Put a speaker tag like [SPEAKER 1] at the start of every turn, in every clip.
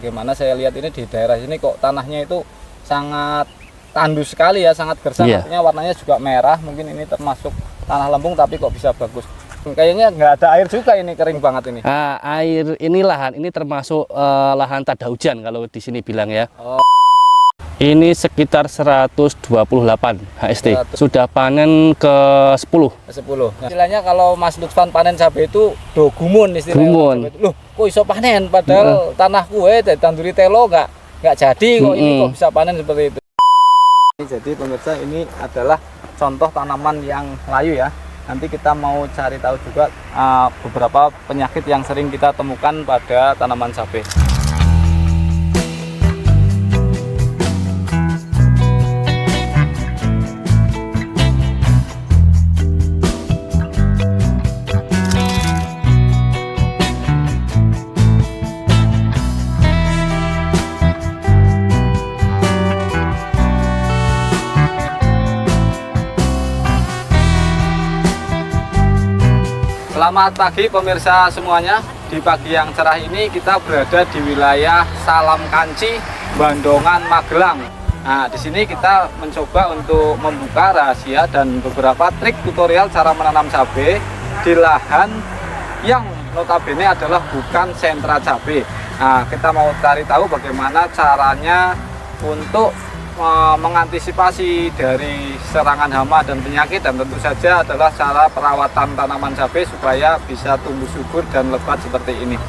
[SPEAKER 1] Bagaimana saya lihat ini di daerah sini kok tanahnya itu sangat tandus sekali ya, sangat gersang. Artinya warnanya juga merah. Mungkin ini termasuk tanah lempung tapi kok bisa bagus. Kayaknya nggak ada air juga, ini kering banget ini.
[SPEAKER 2] Air ini lahan ini termasuk lahan tak ada hujan kalau di sini bilang ya. Ini sekitar 128 HST. Sudah panen ke 10.
[SPEAKER 1] Istilahnya kalau Mas Lutfan panen cabai itu do gumun istilahnya.
[SPEAKER 2] Gumun.
[SPEAKER 1] Loh, kok iso panen padahal tanahku ditanduri telo nggak jadi kok ini kok bisa panen seperti itu. Jadi pemirsa, ini adalah contoh tanaman yang layu ya. Nanti kita mau cari tahu juga beberapa penyakit yang sering kita temukan pada tanaman cabai. Selamat pagi pemirsa semuanya. Di pagi yang cerah ini kita berada di wilayah Salam Kanci, Bandongan, Magelang. Nah, di sini kita mencoba untuk membuka rahasia dan beberapa trik tutorial cara menanam cabai di lahan yang notabene adalah bukan sentra cabai. Nah, kita mau cari tahu bagaimana caranya untuk mengantisipasi dari serangan hama dan penyakit, dan tentu saja adalah cara perawatan tanaman cabai supaya bisa tumbuh subur dan lebat seperti ini.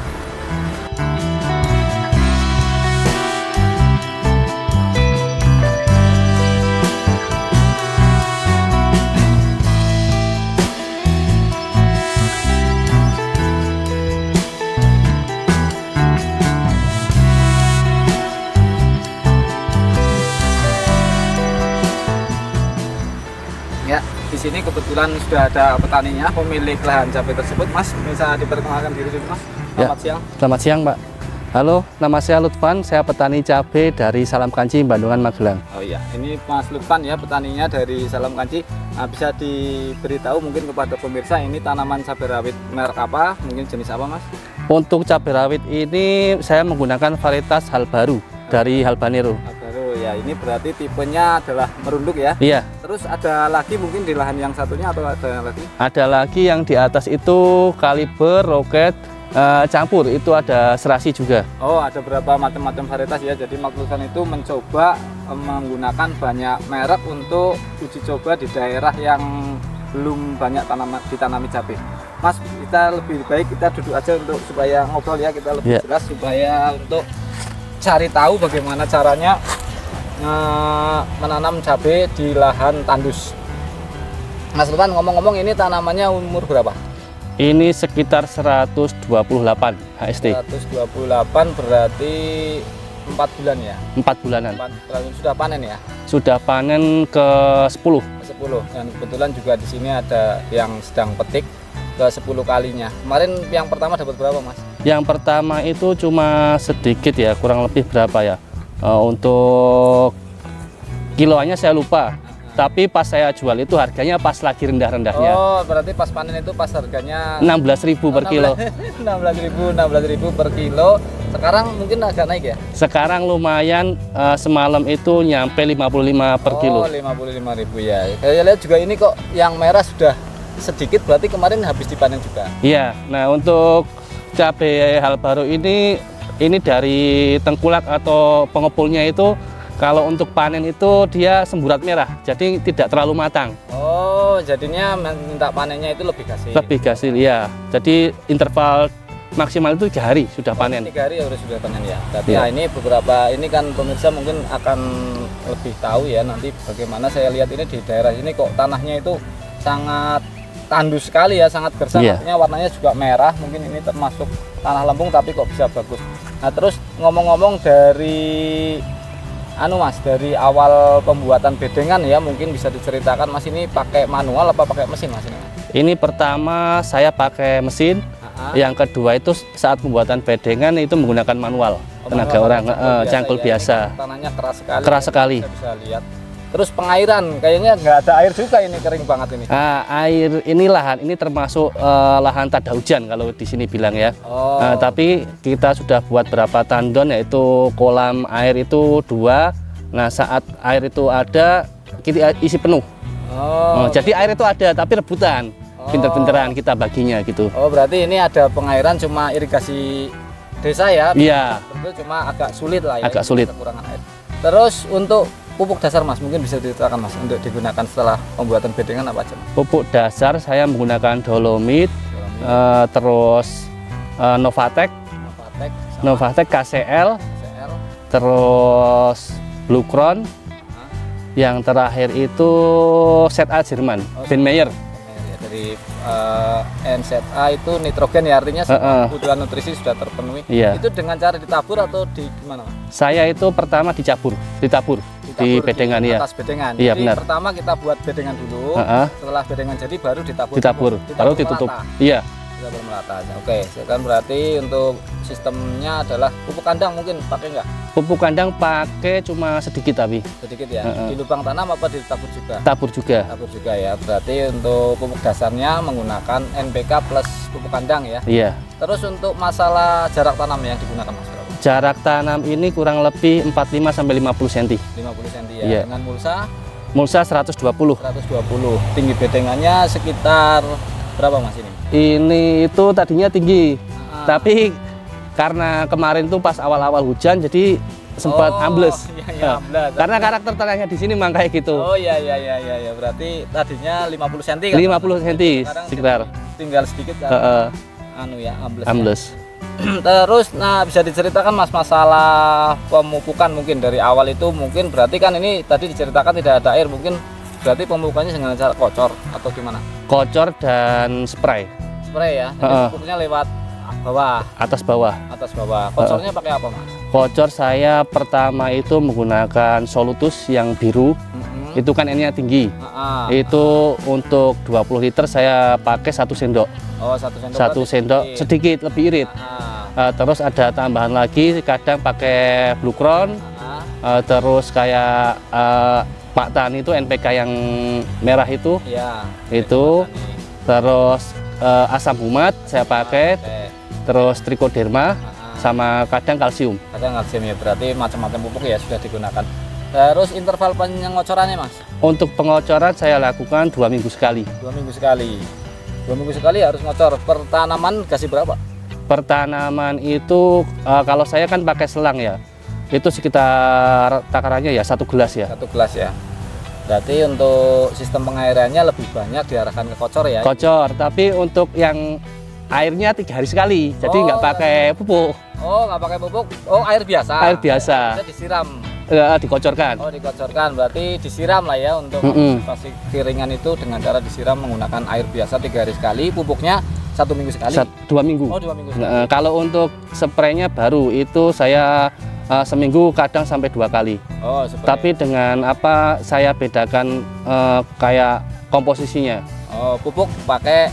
[SPEAKER 1] Ya, di sini kebetulan sudah ada petaninya, pemilik lahan cabai tersebut. Mas, bisa diperkenalkan diri dulu, Mas? Selamat siang.
[SPEAKER 2] Selamat siang, Pak. Halo, nama saya Lutfan, saya petani cabai dari Salam Kanci, Bandongan, Magelang.
[SPEAKER 1] Oh iya, ini Mas Lutfan ya, petaninya dari Salam Kanci. Nah, bisa diberitahu mungkin kepada pemirsa ini tanaman cabai rawit merek apa, mungkin jenis apa, Mas?
[SPEAKER 2] Untuk cabai rawit ini saya menggunakan varietas Halbaru dari Halbanero.
[SPEAKER 1] Ya, ini berarti tipenya adalah merunduk ya?
[SPEAKER 2] Iya.
[SPEAKER 1] Terus ada lagi mungkin di lahan yang satunya atau ada lagi?
[SPEAKER 2] Ada lagi yang di atas itu kaliber, roket, campur, itu ada serasi juga.
[SPEAKER 1] Oh, ada berapa macam-macam varietas ya. Jadi Mas Lutfan itu mencoba menggunakan banyak merek untuk uji coba di daerah yang belum banyak ditanami cabai. Mas, kita lebih baik kita duduk aja untuk supaya ngobrol ya, kita lebih jelas supaya untuk cari tahu bagaimana caranya menanam cabai di lahan tandus. Mas Lutfan, ngomong-ngomong ini tanamannya umur berapa?
[SPEAKER 2] Ini sekitar 128 HST.
[SPEAKER 1] 128 berarti 4 bulan ya?
[SPEAKER 2] 4 bulanan.
[SPEAKER 1] 4 bulan sudah panen ya?
[SPEAKER 2] Sudah panen ke 10.
[SPEAKER 1] 10. Dan kebetulan juga di sini ada yang sedang petik ke 10 kalinya. Kemarin yang pertama dapat berapa, Mas?
[SPEAKER 2] Yang pertama itu cuma sedikit ya, kurang lebih berapa ya? Untuk kiloannya saya lupa, tapi pas saya jual itu harganya pas lagi rendah-rendahnya.
[SPEAKER 1] Oh, berarti pas panen itu pas harganya
[SPEAKER 2] 16.000 per kilo.
[SPEAKER 1] 16.000 per kilo. Sekarang mungkin agak naik ya?
[SPEAKER 2] Sekarang lumayan, semalam itu nyampe 55 per kilo.
[SPEAKER 1] Oh, 55.000 ya. Saya lihat juga ini kok yang merah sudah sedikit, berarti kemarin habis dipanen juga.
[SPEAKER 2] Iya, nah untuk cabai Halbaru ini dari tengkulak atau pengepulnya itu kalau untuk panen itu dia semburat merah, jadi tidak terlalu matang.
[SPEAKER 1] Oh, jadinya minta panennya itu lebih gasil.
[SPEAKER 2] Lebih gasil ya. Jadi interval maksimal itu 3 hari sudah panen.
[SPEAKER 1] 3 hari ya sudah panen ya. Berarti ya. Ini beberapa ini kan pemirsa mungkin akan lebih tahu ya nanti bagaimana saya lihat ini di daerah ini kok tanahnya itu sangat tandus sekali ya, sangat gersang. Artinya warnanya juga merah. Mungkin ini termasuk tanah lempung tapi kok bisa bagus. Nah, terus ngomong-ngomong dari Mas, dari awal pembuatan bedengan ya, mungkin bisa diceritakan Mas, ini pakai manual apa pakai mesin, Mas ini?
[SPEAKER 2] Ini pertama saya pakai mesin. Yang kedua itu saat pembuatan bedengan itu menggunakan manual, tenaga orang, cangkul biasa.
[SPEAKER 1] Tanahnya keras sekali.
[SPEAKER 2] Keras sekali.
[SPEAKER 1] Bisa lihat. Terus pengairan, kayaknya nggak ada air juga ini, kering banget ini.
[SPEAKER 2] Nah, air ini lahan ini termasuk lahan tak ada hujan kalau di sini bilang ya.
[SPEAKER 1] Oh.
[SPEAKER 2] Tapi kita sudah buat berapa tandon, yaitu kolam air itu 2. Nah, saat air itu ada kita isi penuh.
[SPEAKER 1] Oh.
[SPEAKER 2] Jadi air itu ada tapi rebutan. Pinter-pinteran kita baginya gitu.
[SPEAKER 1] Oh, berarti ini ada pengairan cuma irigasi desa ya?
[SPEAKER 2] Iya.
[SPEAKER 1] Itu cuma agak sulit lah ya.
[SPEAKER 2] Agak sulit.
[SPEAKER 1] Kekurangan air. Terus untuk pupuk dasar Mas, mungkin bisa diceritakan Mas untuk digunakan setelah pembuatan bedengan apa aja?
[SPEAKER 2] Pupuk dasar saya menggunakan dolomit, terus Novatek,
[SPEAKER 1] Novatek,
[SPEAKER 2] KCL,
[SPEAKER 1] CL,
[SPEAKER 2] terus Bluecron. Yang terakhir itu ZA Jerman, Benmeyer.
[SPEAKER 1] Dari NZA itu nitrogen ya, artinya kebutuhan nutrisi sudah terpenuhi.
[SPEAKER 2] Iya.
[SPEAKER 1] Itu dengan cara ditabur atau di gimana Mas?
[SPEAKER 2] Saya itu pertama ditabur di bedengan
[SPEAKER 1] di
[SPEAKER 2] ya.
[SPEAKER 1] atas bedengan.
[SPEAKER 2] Iya,
[SPEAKER 1] jadi
[SPEAKER 2] benar.
[SPEAKER 1] pertama kita buat bedengan dulu. Setelah bedengan jadi baru ditabur.
[SPEAKER 2] Baru ditutup. Iya.
[SPEAKER 1] Ditabur melata. Oke, sekarang berarti untuk sistemnya adalah pupuk kandang mungkin pakai nggak?
[SPEAKER 2] Pupuk kandang pakai cuma sedikit tapi.
[SPEAKER 1] Sedikit ya. Di lubang tanam apa ditabur juga?
[SPEAKER 2] Tabur juga.
[SPEAKER 1] Tabur juga ya. Berarti untuk pupuk dasarnya menggunakan NPK plus pupuk kandang ya.
[SPEAKER 2] Iya.
[SPEAKER 1] Terus untuk masalah jarak tanam yang digunakan Mas berapa?
[SPEAKER 2] Jarak tanam ini kurang lebih 45 sampai 50 cm.
[SPEAKER 1] 50 cm ya.
[SPEAKER 2] Iya.
[SPEAKER 1] Dengan mulsa
[SPEAKER 2] Mulsa 120.
[SPEAKER 1] 120. Tinggi bedengannya sekitar berapa Mas ini?
[SPEAKER 2] Ini itu tadinya tinggi. Tapi karena kemarin tuh pas awal-awal hujan jadi sempat ambles.
[SPEAKER 1] Iya, ambles.
[SPEAKER 2] Karena karakter tanahnya di sini memang kayak gitu.
[SPEAKER 1] Oh iya. Berarti tadinya 50 cm kan?
[SPEAKER 2] 50 cm sekitar.
[SPEAKER 1] Tinggal sedikit kan? Ambles.
[SPEAKER 2] Ambles.
[SPEAKER 1] Ya. Terus bisa diceritakan Mas masalah pemupukan mungkin dari awal itu, mungkin berarti kan ini tadi diceritakan tidak ada air, mungkin berarti pemupukannya dengan cara kocor atau gimana?
[SPEAKER 2] Kocor dan spray.
[SPEAKER 1] Spray ya. Jadi pupuknya lewat bawah.
[SPEAKER 2] Atas bawah.
[SPEAKER 1] Atas bawah. Kocornya pakai apa Mas?
[SPEAKER 2] Kocor saya pertama itu menggunakan Solutus yang biru. Itu kan N-nya tinggi. Itu untuk 20 liter saya pakai 1 sendok.
[SPEAKER 1] Oh, 1 sendok.
[SPEAKER 2] 1 sendok sedikit lebih irit. Terus ada tambahan lagi, kadang pakai Bluecron. Terus kayak Pak Tani itu NPK yang merah itu.
[SPEAKER 1] Iya.
[SPEAKER 2] Itu. Terus asam humat saya pakai. Terus Trichoderma sama kadang kalsium.
[SPEAKER 1] Kadang kalsium ya, berarti macam-macam pupuk ya sudah digunakan. Terus interval pengocorannya Mas?
[SPEAKER 2] Untuk pengocoran saya lakukan 2 minggu sekali.
[SPEAKER 1] 2 minggu sekali. 2 minggu sekali harus ngocor. Per tanaman kasih berapa?
[SPEAKER 2] Per tanaman itu kalau saya kan pakai selang ya. Itu sekitar takarannya ya 1 gelas ya.
[SPEAKER 1] 1 gelas ya. Berarti untuk sistem pengairannya lebih banyak diarahkan ke kocor ya?
[SPEAKER 2] Kocor, tapi untuk yang airnya 3 hari sekali, jadi nggak pakai pupuk.
[SPEAKER 1] Oh, nggak pakai pupuk? Oh, air biasa? Air
[SPEAKER 2] biasa.
[SPEAKER 1] Bisa disiram?
[SPEAKER 2] Dikocorkan.
[SPEAKER 1] Oh, dikocorkan, berarti disiram lah ya untuk mengantisipasi keringan itu dengan cara disiram menggunakan air biasa 3 hari sekali, pupuknya 1 minggu sekali?
[SPEAKER 2] 2 minggu.
[SPEAKER 1] Oh, 2 minggu sekali.
[SPEAKER 2] Kalau untuk spraynya baru itu saya seminggu kadang sampai 2 kali.
[SPEAKER 1] Oh, spray.
[SPEAKER 2] Tapi dengan apa saya bedakan kayak komposisinya.
[SPEAKER 1] Oh, pupuk pakai?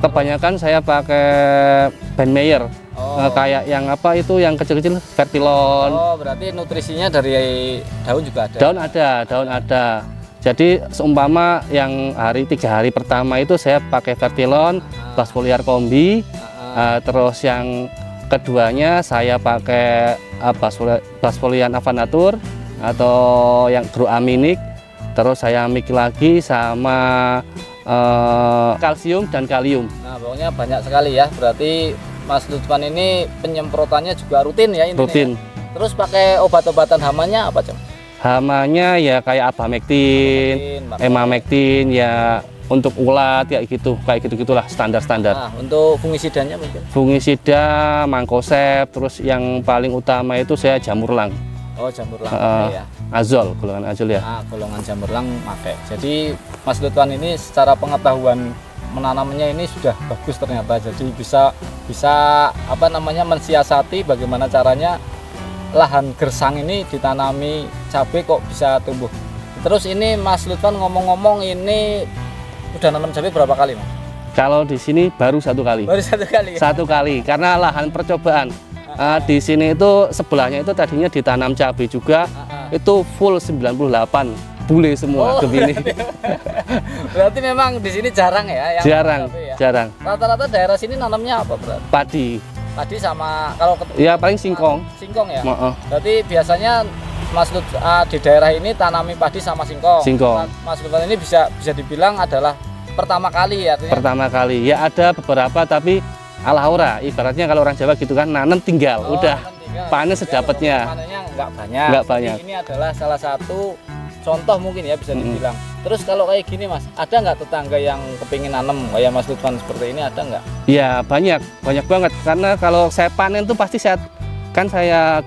[SPEAKER 2] Kebanyakan saya pakai Benmeyer. Kayak yang apa itu yang kecil-kecil Fertilon.
[SPEAKER 1] Oh, berarti nutrisinya dari daun juga ada?
[SPEAKER 2] Daun ada. Jadi seumpama yang 3 hari pertama itu saya pakai Fertilon, Basfoliar Kombi. Terus yang keduanya saya pakai Basfolian Avanatur atau yang Groaminik. Terus saya mix lagi sama kalsium dan kalium.
[SPEAKER 1] Nah, pokoknya banyak sekali ya. Berarti Mas Lutfan ini penyemprotannya juga rutin ya intinya?
[SPEAKER 2] Rutin.
[SPEAKER 1] Terus pakai obat-obatan hamanya apa Cem?
[SPEAKER 2] Hamanya ya kayak Abamectin, Emamectin ya untuk ulat kayak gitu-gitulah standar-standar.
[SPEAKER 1] Nah, untuk fungisidanya mungkin?
[SPEAKER 2] Fungisida, Mancozeb, terus yang paling utama itu saya jamurlang.
[SPEAKER 1] Oh, jamurlang pakai ya.
[SPEAKER 2] Azol, golongan azol ya.
[SPEAKER 1] Nah, golongan jamurlang pakai. Jadi Mas Lutfan ini secara pengetahuan menanamnya ini sudah bagus ternyata. Jadi bisa apa namanya mensiasati bagaimana caranya lahan gersang ini ditanami cabai kok bisa tumbuh. Terus ini Mas Lutfan ngomong-ngomong ini udah nanam cabai berapa kali Mas?
[SPEAKER 2] Kalau di sini baru 1 kali.
[SPEAKER 1] Baru 1 kali. Ya?
[SPEAKER 2] 1 kali karena lahan percobaan. Di sini itu sebelahnya itu tadinya ditanam cabai juga. Itu full 98 bule semua Gemini.
[SPEAKER 1] Berarti memang di sini jarang ya yang
[SPEAKER 2] Jarang,
[SPEAKER 1] cabai ya?
[SPEAKER 2] jarang.
[SPEAKER 1] Rata-rata daerah sini nanamnya apa berarti?
[SPEAKER 2] Padi.
[SPEAKER 1] Padi sama kalau
[SPEAKER 2] Ya paling singkong.
[SPEAKER 1] Singkong ya.
[SPEAKER 2] Heeh.
[SPEAKER 1] Berarti biasanya Mas Lutfan di daerah ini tanami padi sama singkong.
[SPEAKER 2] Singkong.
[SPEAKER 1] Mas Lutfan ini bisa dibilang adalah pertama kali ya artinya.
[SPEAKER 2] Pertama kali. Ya ada beberapa tapi ala ora. Ibaratnya kalau orang Jawa gitu kan, nanam tinggal, udah panen sedapatnya.
[SPEAKER 1] Panennya nggak banyak.
[SPEAKER 2] Nggak
[SPEAKER 1] Tapi
[SPEAKER 2] banyak.
[SPEAKER 1] ini adalah salah satu contoh mungkin ya bisa dibilang. Terus kalau kayak gini Mas, ada nggak tetangga yang kepingin nanam kayak Mas Lutfan seperti ini, ada nggak?
[SPEAKER 2] Ya banyak banget. Karena kalau saya panen tuh pasti saya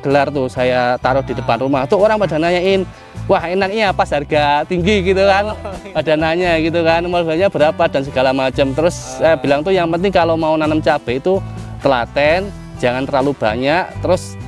[SPEAKER 2] gelar tuh, saya taruh di depan rumah. Tuh orang pada nanyain, wah enaknya apa harga tinggi gitu kan? Pada nanya gitu kan, modalnya berapa dan segala macam. Terus saya bilang tuh yang penting kalau mau nanam cabai itu telaten, jangan terlalu banyak. Terus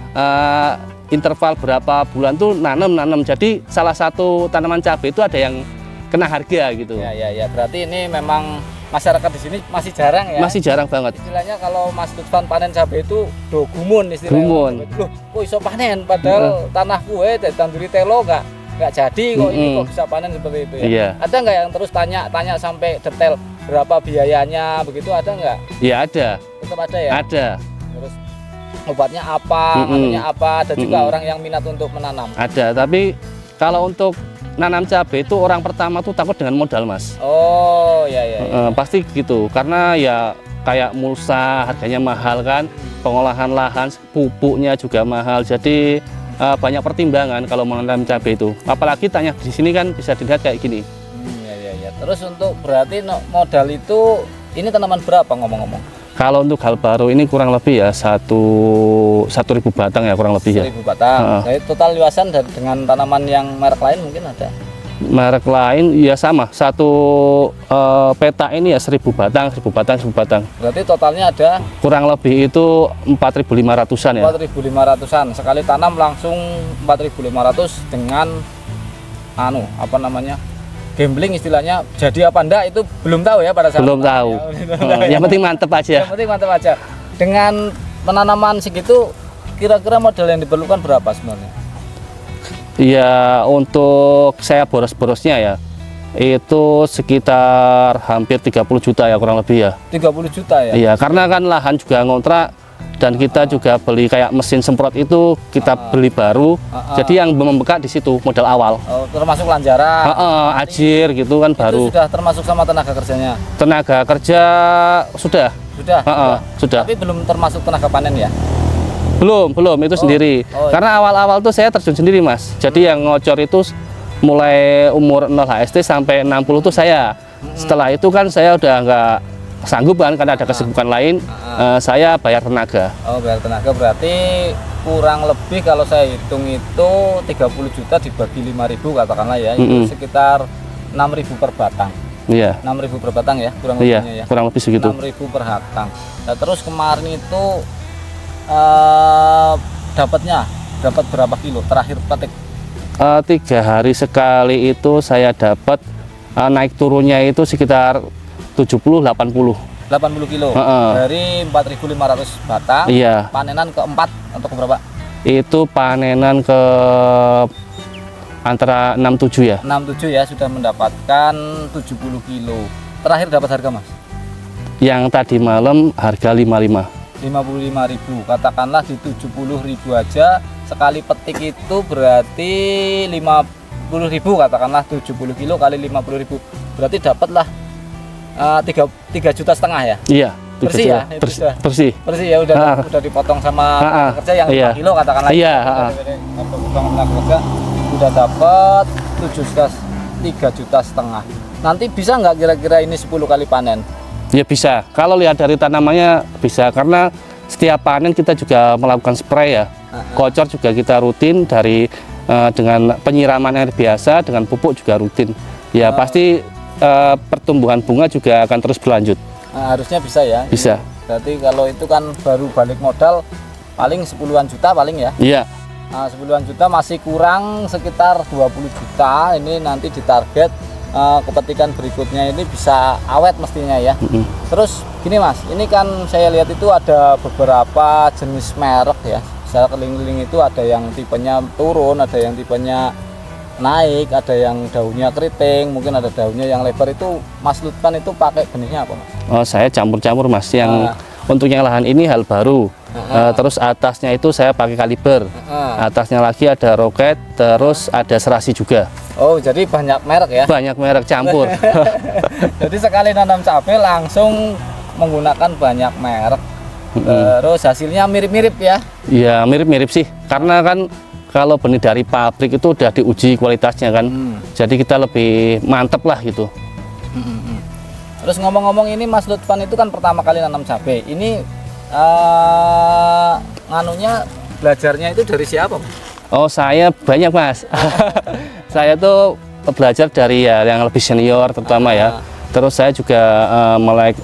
[SPEAKER 2] interval berapa bulan tuh nanam. Jadi salah satu tanaman cabai itu ada yang kena harga gitu.
[SPEAKER 1] Ya. Berarti ini memang masyarakat di sini masih jarang ya.
[SPEAKER 2] Masih jarang banget.
[SPEAKER 1] Istilahnya kalau Mas Lutfan panen cabai itu do gumun istilahnya.
[SPEAKER 2] Gumun.
[SPEAKER 1] Loh, kok iso panen padahal tanahku tanduri telo nggak jadi kok ini kok bisa panen seperti itu ya.
[SPEAKER 2] Iya.
[SPEAKER 1] Ada nggak yang terus tanya sampai detail berapa biayanya begitu, ada nggak?
[SPEAKER 2] Ya ada.
[SPEAKER 1] Tetap ada ya.
[SPEAKER 2] Ada.
[SPEAKER 1] Terus obatnya apa, anunya apa, ada juga orang yang minat untuk menanam.
[SPEAKER 2] Ada, tapi kalau untuk nanam cabai itu orang pertama tuh takut dengan modal, Mas.
[SPEAKER 1] Oh, ya.
[SPEAKER 2] Pasti gitu, karena ya kayak mulsa harganya mahal kan, pengolahan lahan, pupuknya juga mahal. Jadi banyak pertimbangan kalau menanam cabai itu. Apalagi tanya di sini kan bisa dilihat kayak gini.
[SPEAKER 1] Ya. Terus untuk berarti modal itu ini tanaman berapa ngomong-ngomong?
[SPEAKER 2] Kalau untuk hal baru ini kurang lebih ya 1.000 batang ya kurang lebih ya.
[SPEAKER 1] 1.000 batang. Jadi total luasan dengan tanaman yang merek lain mungkin ada?
[SPEAKER 2] Merek lain ya sama, satu peta ini ya 1.000 batang.
[SPEAKER 1] Berarti totalnya ada?
[SPEAKER 2] Kurang lebih itu 4.500-an ya.
[SPEAKER 1] 4.500-an. Sekali tanam langsung 4.500 dengan gambling istilahnya, jadi apa enggak itu belum tahu ya pada saat
[SPEAKER 2] belum tahu. Yang penting mantep aja.
[SPEAKER 1] Yang penting mantep aja. Dengan penanaman segitu kira-kira modal yang diperlukan berapa sebenarnya?
[SPEAKER 2] Ya untuk saya boros-borosnya ya itu sekitar hampir 30 juta ya kurang lebih ya.
[SPEAKER 1] 30 juta ya?
[SPEAKER 2] Iya, karena kan lahan juga ngontrak dan kita juga beli kayak mesin semprot itu kita beli baru. Jadi yang membekak di situ modal awal.
[SPEAKER 1] Oh, termasuk lanjaran.
[SPEAKER 2] Ajir gitu kan baru.
[SPEAKER 1] Itu sudah termasuk sama tenaga kerjanya?
[SPEAKER 2] Tenaga kerja sudah. Sudah.
[SPEAKER 1] Tapi belum termasuk tenaga panen ya?
[SPEAKER 2] Belum itu sendiri. Karena awal-awal tuh saya terjun sendiri, Mas. Jadi yang ngocor itu mulai umur 0 HST sampai 60 tuh saya. Setelah itu kan saya udah nggak sanggup kan karena ada kesibukan lain, saya bayar tenaga.
[SPEAKER 1] Oh, bayar tenaga berarti kurang lebih kalau saya hitung itu 30 juta dibagi 5.000 katakanlah ya, itu sekitar 6.000 per batang.
[SPEAKER 2] Iya.
[SPEAKER 1] 6.000 per batang ya, kurang lebihnya ya.
[SPEAKER 2] Kurang lebih segitu.
[SPEAKER 1] 6.000 per batang. Nah, terus kemarin itu dapat berapa kilo terakhir petik?
[SPEAKER 2] 3 hari sekali itu saya dapat naik turunnya itu sekitar 70-80
[SPEAKER 1] kilo dari 4.500 batang.
[SPEAKER 2] Iya.
[SPEAKER 1] Panenan keempat atau keberapa?
[SPEAKER 2] Itu panenan ke antara 6-7 ya.
[SPEAKER 1] 6-7 ya, sudah mendapatkan 70 kilo. Terakhir dapat harga, Mas?
[SPEAKER 2] Yang tadi malam harga
[SPEAKER 1] 55.000, katakanlah di 70.000 aja sekali petik itu berarti 50.000, katakanlah 70 kilo kali 50.000 berarti dapatlah 3,5 juta ya.
[SPEAKER 2] Iya,
[SPEAKER 1] bersih ya,
[SPEAKER 2] bersih
[SPEAKER 1] ya, udah dipotong sama kerja yang 5 kilo katakanlah.
[SPEAKER 2] Iya,
[SPEAKER 1] kerja udah dapat 3,5 juta. Nanti bisa nggak kira-kira ini 10 kali panen?
[SPEAKER 2] Ya bisa, kalau lihat dari tanamannya bisa, karena setiap panen kita juga melakukan spray ya. Kocor juga kita rutin dari dengan penyiraman air biasa, dengan pupuk juga rutin. Ya pasti pertumbuhan bunga juga akan terus berlanjut.
[SPEAKER 1] Harusnya bisa ya?
[SPEAKER 2] Bisa.
[SPEAKER 1] Berarti kalau itu kan baru balik modal paling 10-an juta paling ya?
[SPEAKER 2] Iya.
[SPEAKER 1] 10-an juta masih kurang sekitar 20 juta. Ini nanti ditarget kepetikan berikutnya ini bisa awet mestinya ya. Terus gini Mas, ini kan saya lihat itu ada beberapa jenis merek ya. Saya keliling-keliling itu ada yang tipenya turun, ada yang tipenya naik, ada yang daunnya keriting, mungkin ada daunnya yang lebar. Itu Mas Lutfan itu pakai benihnya apa, Mas?
[SPEAKER 2] Oh, saya campur-campur, Mas. Yang untuk yang lahan ini hal baru. Terus atasnya itu saya pakai kaliber. Atasnya lagi ada roket, terus ada serasi juga.
[SPEAKER 1] Oh, jadi banyak merek ya?
[SPEAKER 2] Banyak merek campur.
[SPEAKER 1] Jadi sekali nanam cabai langsung menggunakan banyak merek. Terus hasilnya mirip-mirip ya?
[SPEAKER 2] Ya mirip-mirip sih, karena kan kalau benih dari pabrik itu udah diuji kualitasnya kan, jadi kita lebih mantep lah gitu.
[SPEAKER 1] Terus ngomong-ngomong ini Mas Lutfan itu kan pertama kali nanam cabai. Ini nganunya belajarnya itu dari siapa, Mas?
[SPEAKER 2] Oh, saya banyak, Mas. Saya tuh belajar dari ya yang lebih senior terutama ya. Terus saya juga melek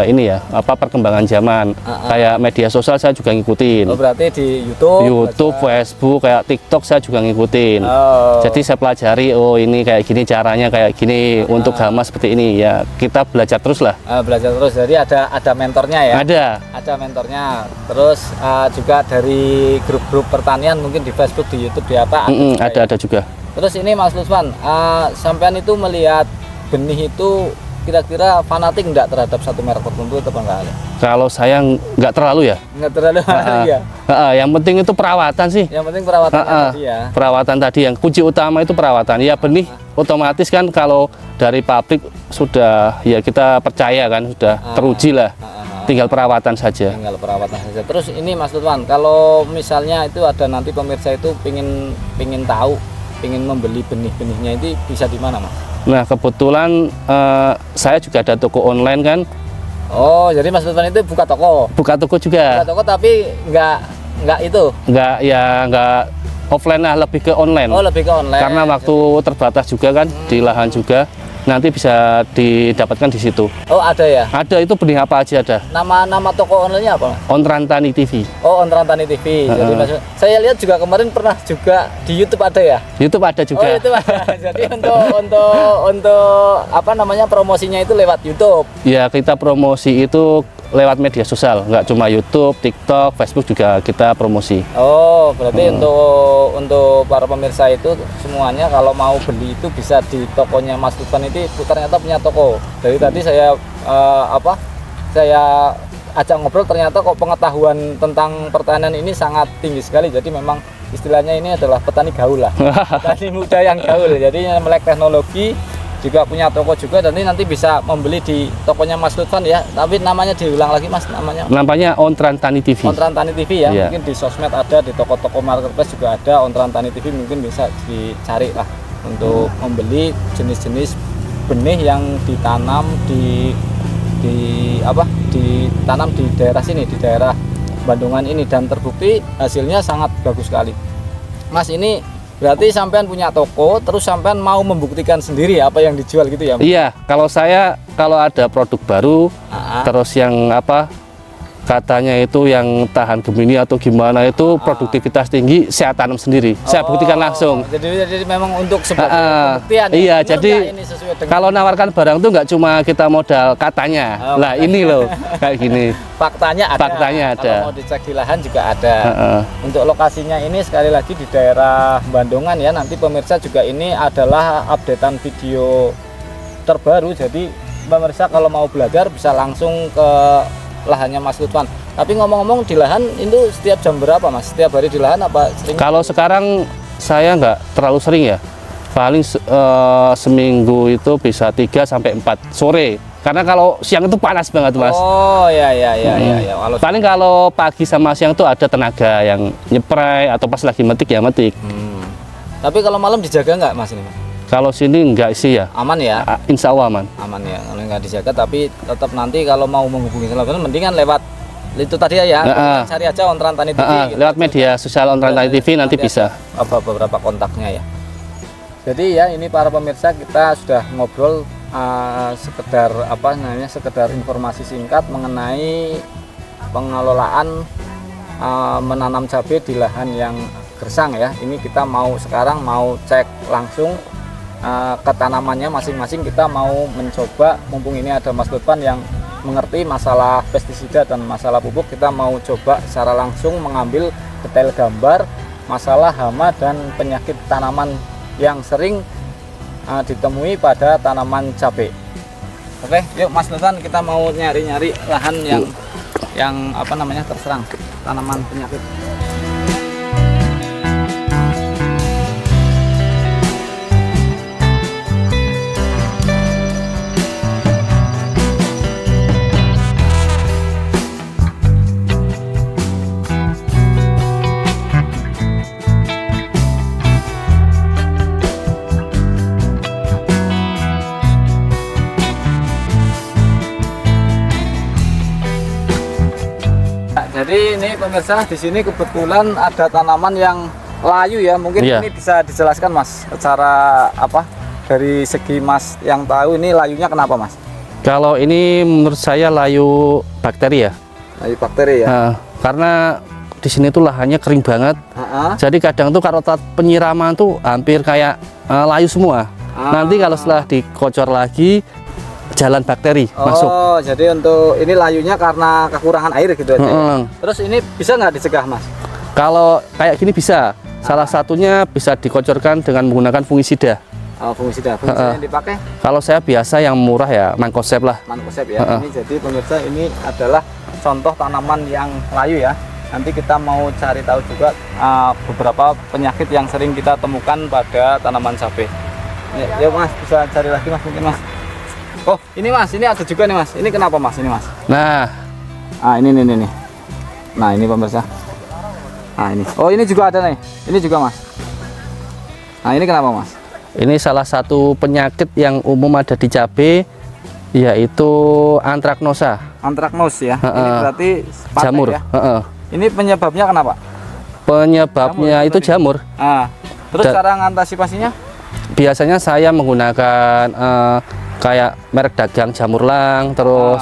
[SPEAKER 2] ini ya, apa perkembangan zaman. Kayak media sosial saya juga ngikutin.
[SPEAKER 1] Oh, berarti di YouTube,
[SPEAKER 2] Facebook, kayak TikTok saya juga ngikutin. Jadi saya pelajari, oh ini kayak gini caranya, kayak gini untuk hama seperti ini ya. Kita belajar terus lah.
[SPEAKER 1] Belajar terus. Jadi ada mentornya ya? Ada mentornya. Terus juga dari grup-grup pertanian mungkin di Facebook, di YouTube, di apa?
[SPEAKER 2] Ada juga.
[SPEAKER 1] Terus ini Mas Lutfan, sampean itu melihat benih itu kira-kira fanatik enggak terhadap satu merek tertentu atau enggak?
[SPEAKER 2] Kalau saya nggak terlalu ya.
[SPEAKER 1] Nggak terlalu ya.
[SPEAKER 2] Yang penting itu perawatan sih.
[SPEAKER 1] Yang penting perawatan tadi ya.
[SPEAKER 2] Perawatan tadi yang kunci utama itu perawatan. Ya benih otomatis kan kalau dari pabrik sudah ya kita percaya kan sudah teruji lah. Tinggal perawatan saja.
[SPEAKER 1] Tinggal perawatan saja. Terus ini Mas Lutfan, kalau misalnya itu ada nanti pemirsa itu pingin tahu, pingin membeli benih-benihnya itu bisa di mana, Mas?
[SPEAKER 2] Nah kebetulan saya juga ada toko online kan.
[SPEAKER 1] Oh, jadi Mas Lutfan itu buka toko?
[SPEAKER 2] Buka toko juga.
[SPEAKER 1] Buka toko tapi
[SPEAKER 2] nggak offline lah, lebih ke online.
[SPEAKER 1] Oh, lebih ke online.
[SPEAKER 2] Karena waktu terbatas juga kan di lahan juga. Nanti bisa didapatkan di situ.
[SPEAKER 1] Oh, ada ya?
[SPEAKER 2] Ada, itu benih apa aja ada.
[SPEAKER 1] Nama toko online-nya apa?
[SPEAKER 2] Ontran Tani TV.
[SPEAKER 1] Oh, Ontran Tani TV. Jadi saya lihat juga kemarin pernah juga di YouTube ada ya?
[SPEAKER 2] YouTube ada juga.
[SPEAKER 1] Oh, YouTube ada. Jadi untuk apa namanya promosinya itu lewat YouTube.
[SPEAKER 2] Ya, kita promosi itu lewat media sosial, nggak cuma YouTube, TikTok, Facebook juga kita promosi.
[SPEAKER 1] Oh, berarti untuk para pemirsa itu semuanya kalau mau beli itu bisa di tokonya Mas Lutfan itu ternyata punya toko. Dari tadi saya saya ajak ngobrol, ternyata kok pengetahuan tentang pertanian ini sangat tinggi sekali. Jadi memang istilahnya ini adalah petani gaul lah, petani muda yang gaul. Jadi melek teknologi, juga punya toko juga, dan ini nanti bisa membeli di tokonya Mas Lutfan ya. Tapi namanya diulang lagi, Mas, namanya
[SPEAKER 2] Ontran Tani TV.
[SPEAKER 1] Ontran Tani TV ya.
[SPEAKER 2] Yeah.
[SPEAKER 1] Mungkin di sosmed ada, di toko-toko marketplace juga ada Ontran Tani TV, mungkin bisa dicari lah untuk membeli jenis-jenis benih yang ditanam ditanam di daerah sini, di daerah Bandungan ini, dan terbukti hasilnya sangat bagus sekali. Mas, ini berarti sampean punya toko, terus sampean mau membuktikan sendiri apa yang dijual gitu ya?
[SPEAKER 2] Iya, kalau ada produk baru, terus yang katanya itu yang tahan Gemini atau gimana itu produktivitas tinggi, saya tanam sendiri, saya buktikan langsung.
[SPEAKER 1] Jadi memang untuk sebagai pembuktian.
[SPEAKER 2] Iya, jadi kalau nawarkan barang tuh nggak cuma kita modal katanya, ini loh kayak gini.
[SPEAKER 1] Faktanya ada. Kalau mau dicek di lahan juga ada. Untuk lokasinya ini sekali lagi di daerah Bandungan ya. Nanti pemirsa juga ini adalah updatean video terbaru. Jadi pemirsa kalau mau belajar bisa langsung ke lahannya Mas Lutfan. Tapi ngomong-ngomong, di lahan itu setiap jam berapa, Mas? Setiap hari di lahan apa sering?
[SPEAKER 2] Kalau sekarang saya nggak terlalu sering ya. Paling seminggu itu bisa 3 sampai 4 sore. Karena kalau siang itu panas banget, Mas.
[SPEAKER 1] Oh, ya.
[SPEAKER 2] Paling kalau pagi sama siang tuh ada tenaga yang nyepray atau pas lagi metik ya metik.
[SPEAKER 1] Tapi kalau malam dijaga nggak, Mas, ini, Mas?
[SPEAKER 2] Kalau sini enggak sih ya.
[SPEAKER 1] Aman ya?
[SPEAKER 2] Insya Allah aman.
[SPEAKER 1] Aman ya, kalau nggak dijaga. Tapi tetap nanti kalau mau menghubungi Lutfan, mendingan lewat itu tadi ya. Cari aja Ontran Tani TV.
[SPEAKER 2] Lewat media sosial Ontran Tani TV nanti bisa.
[SPEAKER 1] Beberapa kontaknya ya. Jadi ya, ini para pemirsa, kita sudah ngobrol sekedar informasi singkat mengenai pengelolaan menanam cabai di lahan yang gersang ya. Ini kita sekarang mau cek langsung ke tanamannya masing-masing. Kita mau mencoba, mumpung ini ada Mas Lutfan yang mengerti masalah pestisida dan masalah pupuk, kita mau coba secara langsung mengambil detail gambar masalah hama dan penyakit tanaman yang sering ditemui pada tanaman cabai. Oke, yuk Mas Lutfan, kita mau nyari-nyari lahan yang apa namanya terserang tanaman penyakit. Jadi ini pemirsa, di sini kebetulan ada tanaman yang layu ya. Mungkin
[SPEAKER 2] Iya.
[SPEAKER 1] ini bisa dijelaskan Mas, secara apa? Dari segi Mas yang tahu ini layunya kenapa Mas?
[SPEAKER 2] Kalau ini menurut saya layu bakteri ya.
[SPEAKER 1] Layu bakteri ya.
[SPEAKER 2] Nah, karena di sini tuh lahannya kering banget. Jadi kadang tuh kalau penyiraman tuh hampir kayak layu semua. Nanti kalau setelah dikocor lagi jalan bakteri masuk.
[SPEAKER 1] Oh, jadi untuk ini layunya karena kekurangan air gitu aja. Ya? Terus ini bisa nggak dicegah Mas?
[SPEAKER 2] Kalau kayak gini bisa. Salah satunya bisa dikocorkan dengan menggunakan fungisida.
[SPEAKER 1] Oh, fungisida. Fungisida yang dipakai?
[SPEAKER 2] Kalau saya biasa yang murah ya Mancozeb lah.
[SPEAKER 1] Mancozeb ya. Ini jadi pemirsa, ini adalah contoh tanaman yang layu ya. Nanti kita mau cari tahu juga beberapa penyakit yang sering kita temukan pada tanaman cabai. Ya Mas, bisa cari lagi Mas mungkin Mas. Oh, ini Mas, ini ada juga nih Mas. Ini kenapa Mas? Ini Mas.
[SPEAKER 2] Nah,
[SPEAKER 1] ini. Nah, ini pemirsa. Nah, ini. Oh, ini juga ada nih. Ini juga Mas. Nah, ini kenapa Mas?
[SPEAKER 2] ini salah satu penyakit yang umum ada di cabai, yaitu antraknosa.
[SPEAKER 1] Antraknos ya. Ini berarti patek
[SPEAKER 2] Jamur.
[SPEAKER 1] ya. Ini penyebabnya kenapa?
[SPEAKER 2] Penyebabnya itu jamur.
[SPEAKER 1] Terus cara mengantisipasinya?
[SPEAKER 2] Biasanya saya menggunakan kayak merek dagang Jamurlang, terus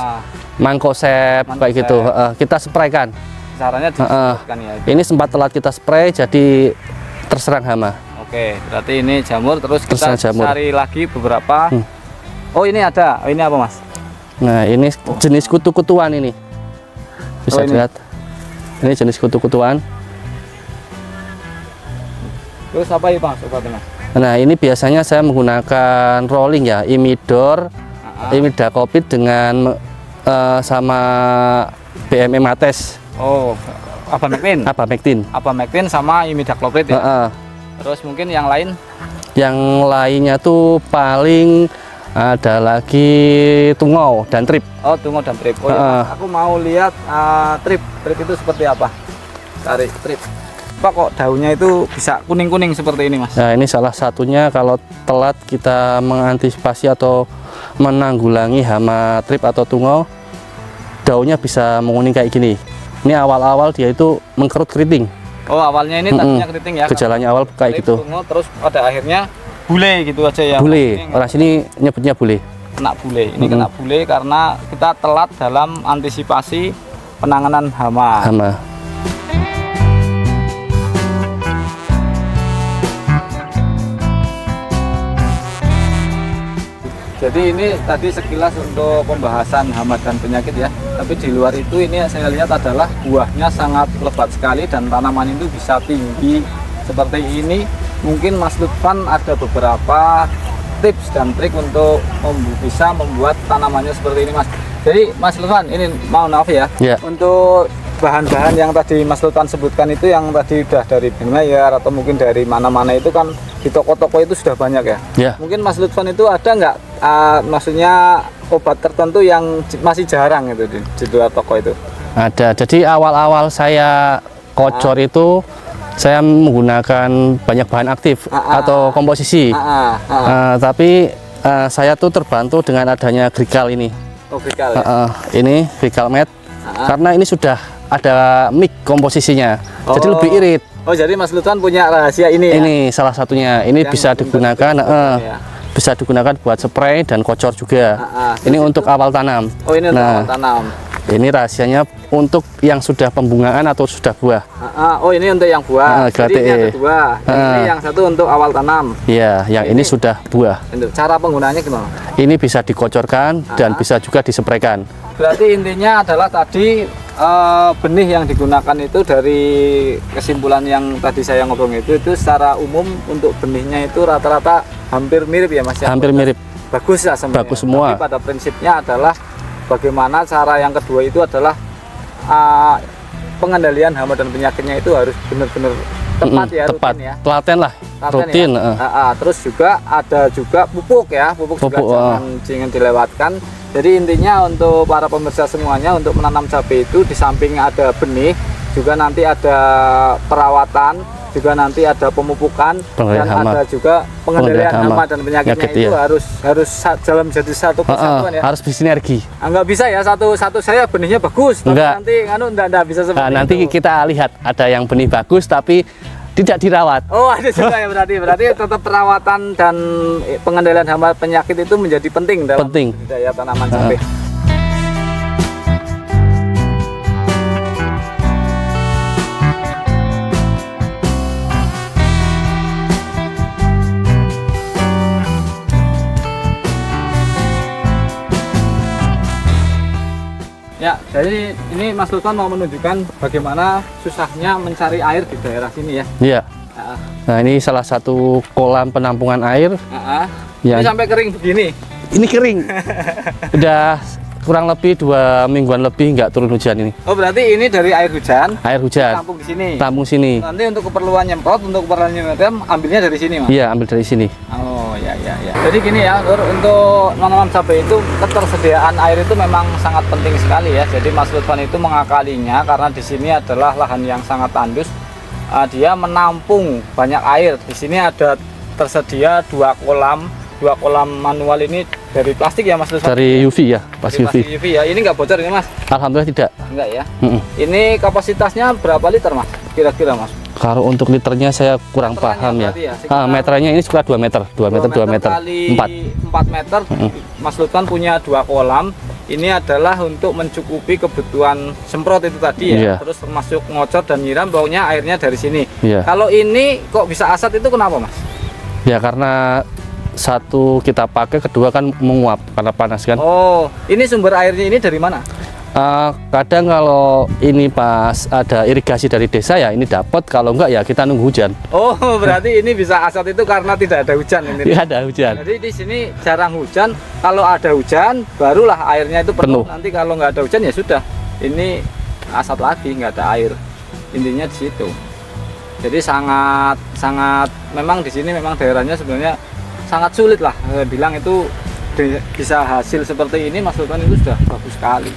[SPEAKER 2] Mancozeb kayak gitu. Kita spraykan.
[SPEAKER 1] Caranya disebutkan ya.
[SPEAKER 2] Ini sempat telat kita spray, jadi terserang hama.
[SPEAKER 1] Oke, berarti ini jamur. Terus kita
[SPEAKER 2] jamur.
[SPEAKER 1] cari lagi beberapa. Oh, ini ada. Oh, ini apa Mas?
[SPEAKER 2] Nah, ini jenis kutu-kutuan ini. Bisa lihat. Ini jenis kutu-kutuan.
[SPEAKER 1] Terus apa ya Bang? Sobatnya?
[SPEAKER 2] Nah, ini biasanya saya menggunakan rolling ya, imidor, imidacloprid dengan sama BMM Mates.
[SPEAKER 1] Oh, abamectin. Abamectin sama imidacloprid ya. Terus mungkin yang lain?
[SPEAKER 2] Yang lainnya tuh paling ada lagi tungau dan trip.
[SPEAKER 1] Oh, tungau dan trip. Oh, ya, aku mau lihat trip. Trip itu seperti apa? Cari trip. Pak, kok daunnya itu bisa kuning-kuning seperti ini Mas?
[SPEAKER 2] Nah, ini salah satunya kalau telat kita mengantisipasi atau menanggulangi hama trip atau tungau, daunnya bisa menguning kayak gini. Ini awal-awal dia itu mengkerut keriting.
[SPEAKER 1] Oh, awalnya ini tadinya keriting ya?
[SPEAKER 2] Gejalanya awal kayak
[SPEAKER 1] trip,
[SPEAKER 2] gitu.
[SPEAKER 1] Tungau, terus pada akhirnya bule gitu aja ya?
[SPEAKER 2] Bule, orang sini nyebutnya bule.
[SPEAKER 1] Kena bule, ini kena bule karena kita telat dalam antisipasi penanganan hama. Jadi ini tadi sekilas untuk pembahasan hama dan penyakit ya. Tapi di luar itu ini saya lihat adalah buahnya sangat lebat sekali dan tanaman itu bisa tinggi seperti ini. Mungkin Mas Lutfan ada beberapa tips dan trik untuk bisa membuat tanamannya seperti ini Mas. Jadi Mas Lutfan, ini mau maaf ya. Untuk bahan-bahan yang tadi Mas Lutfan sebutkan itu yang tadi udah dari Bermeyer atau mungkin dari mana-mana itu kan di toko-toko itu sudah banyak ya. Mungkin Mas Lutfan itu ada nggak maksudnya obat tertentu yang masih jarang itu di luar toko itu?
[SPEAKER 2] Ada. Jadi awal-awal saya kocor itu saya menggunakan banyak bahan aktif atau komposisi. Tapi saya tuh terbantu dengan adanya Grikal ini.
[SPEAKER 1] Oh, Grikal ya?
[SPEAKER 2] Ini Grikal Med. Karena ini sudah ada mix komposisinya, jadi lebih irit.
[SPEAKER 1] Oh, jadi Mas Lutfan punya rahasia ini ya?
[SPEAKER 2] Ini salah satunya. Ini yang bisa digunakan, bisa digunakan buat spray dan kocor juga. Ini untuk awal tanam.
[SPEAKER 1] Oh, ini untuk awal tanam.
[SPEAKER 2] Ini rahasianya untuk yang sudah pembungaan atau sudah buah.
[SPEAKER 1] Oh, ini untuk yang buah. Jadi ini ada dua. Ini yang satu untuk awal tanam.
[SPEAKER 2] Iya, yang ini sudah buah.
[SPEAKER 1] Untuk cara penggunaannya gimana?
[SPEAKER 2] Ini bisa dikocorkan dan bisa juga dispraykan.
[SPEAKER 1] Berarti intinya adalah tadi benih yang digunakan itu, dari kesimpulan yang tadi saya ngobrol itu secara umum untuk benihnya itu rata-rata hampir mirip ya Mas ya? Hampir mirip. Bagus lah semuanya.
[SPEAKER 2] Bagus semua.
[SPEAKER 1] Tapi pada prinsipnya adalah bagaimana cara yang kedua itu adalah pengendalian hama dan penyakitnya itu harus benar-benar tepat ya,
[SPEAKER 2] tepat.
[SPEAKER 1] Rutin ya.
[SPEAKER 2] Telaten lah, rutin.
[SPEAKER 1] Ya. Terus juga ada juga pupuk ya, pupuk juga jangan dilewatkan. Jadi intinya untuk para pemirsa semuanya, untuk menanam cabai itu di samping ada benih, juga nanti ada perawatan, juga nanti ada pemupukan, dan ada juga pengendalian hama dan penyakitnya itu harus jalan menjadi satu kesatuan ya. Harus bersinergi. Enggak bisa ya satu saya benihnya bagus, tapi nanti enggak bisa seperti
[SPEAKER 2] nanti itu. Kita lihat ada yang benih bagus tapi tidak dirawat.
[SPEAKER 1] Oh, ada juga ya, berarti tetap perawatan dan pengendalian hama penyakit itu menjadi penting dalam budidaya tanaman cabai. Ya, jadi ini Mas Lutfan mau menunjukkan bagaimana susahnya mencari air di daerah sini ya. Iya.
[SPEAKER 2] Nah, ini salah satu kolam penampungan air.
[SPEAKER 1] Ini sampai kering begini.
[SPEAKER 2] Ini kering. Udah kurang lebih 2 mingguan lebih nggak turun hujan ini.
[SPEAKER 1] Oh, berarti ini dari air hujan.
[SPEAKER 2] Air hujan.
[SPEAKER 1] Tampung di sini.
[SPEAKER 2] Tampung sini.
[SPEAKER 1] Nanti untuk keperluan nyemprot, untuk keperluan nyiram, ambilnya dari sini, Mas.
[SPEAKER 2] Iya, ambil dari sini.
[SPEAKER 1] Oh, ya. Jadi gini ya, Lur, untuk tanaman cabai itu ketersediaan air itu memang sangat penting sekali ya. Jadi Mas Lutfan itu mengakalinya karena di sini adalah lahan yang sangat tandus. Dia menampung banyak air. Di sini ada tersedia 2 kolam manual ini dari plastik ya Mas Lutfan?
[SPEAKER 2] Dari UV ya, plastik
[SPEAKER 1] UV ya. Ini nggak bocor ini Mas?
[SPEAKER 2] Alhamdulillah tidak.
[SPEAKER 1] Enggak ya. Ini kapasitasnya berapa liter Mas? Kira-kira Mas?
[SPEAKER 2] Kalau untuk liternya saya kurang paham ya. Meternya ini sekitar 2 meter, 2 meter
[SPEAKER 1] kali 4 meter. Mas Lutfan punya 2 kolam. Ini adalah untuk mencukupi kebutuhan semprot itu tadi ya. Terus termasuk ngocor dan nyiram, baunya airnya dari sini. Kalau ini kok bisa asat itu kenapa Mas?
[SPEAKER 2] Ya karena satu kita pakai, kedua kan menguap karena panas kan.
[SPEAKER 1] Oh, ini sumber airnya ini dari mana?
[SPEAKER 2] Kadang kalau ini pas ada irigasi dari desa ya ini dapat, kalau enggak ya kita nunggu hujan.
[SPEAKER 1] Oh, berarti ini bisa asat itu karena tidak ada hujan ini.
[SPEAKER 2] Tidak ada hujan.
[SPEAKER 1] Jadi di sini jarang hujan. Kalau ada hujan barulah airnya itu penuh. Nanti kalau nggak ada hujan ya sudah, ini asat lagi, nggak ada air. Intinya di situ. Jadi sangat memang di sini memang daerahnya sebenarnya sangat sulit lah. Bilang itu bisa hasil seperti ini Mas Lutfan itu sudah bagus sekali.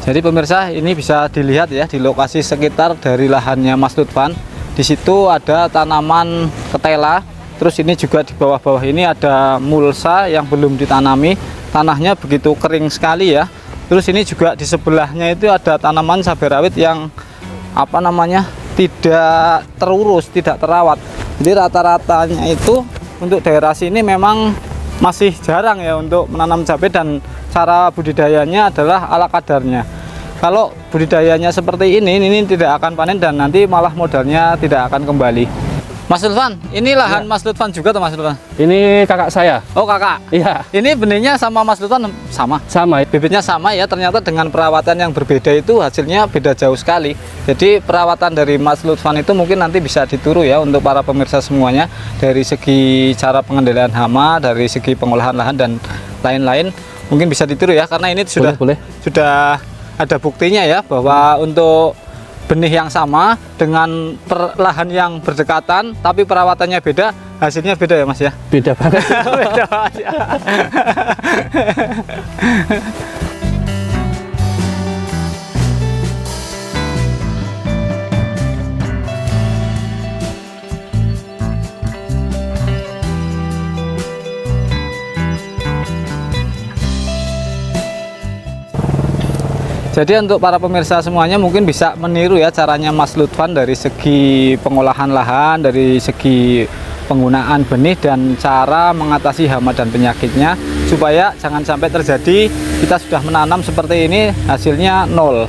[SPEAKER 1] Jadi pemirsa, ini bisa dilihat ya di lokasi sekitar dari lahannya Mas Lutfan. Di situ ada tanaman ketela. Terus ini juga di bawah-bawah ini ada mulsa yang belum ditanami. Tanahnya begitu kering sekali ya. Terus ini juga di sebelahnya itu ada tanaman cabai rawit yang tidak terurus, tidak terawat. Jadi rata-ratanya itu untuk daerah sini memang masih jarang ya untuk menanam cabai, dan cara budidayanya adalah ala kadarnya. Kalau budidayanya seperti ini tidak akan panen dan nanti malah modalnya tidak akan kembali. Mas Lutfan, ini lahan Mas Lutfan juga tuh Mas Lutfan?
[SPEAKER 2] Ini kakak saya.
[SPEAKER 1] Oh kakak?
[SPEAKER 2] Iya.
[SPEAKER 1] Ini benihnya sama Mas Lutfan sama?
[SPEAKER 2] Sama.
[SPEAKER 1] Bibitnya sama ya, ternyata dengan perawatan yang berbeda itu hasilnya beda jauh sekali. Jadi perawatan dari Mas Lutfan itu mungkin nanti bisa ditiru ya untuk para pemirsa semuanya. Dari segi cara pengendalian hama, dari segi pengolahan lahan dan lain-lain. Mungkin bisa ditiru ya, karena ini sudah ada buktinya ya bahwa untuk benih yang sama dengan lahan yang berdekatan tapi perawatannya beda, hasilnya beda ya Mas ya?
[SPEAKER 2] Beda banget.
[SPEAKER 1] Beda Mas ya. Jadi untuk para pemirsa semuanya mungkin bisa meniru ya caranya Mas Lutfan dari segi pengolahan lahan, dari segi penggunaan benih dan cara mengatasi hama dan penyakitnya, supaya jangan sampai terjadi kita sudah menanam seperti ini hasilnya nol.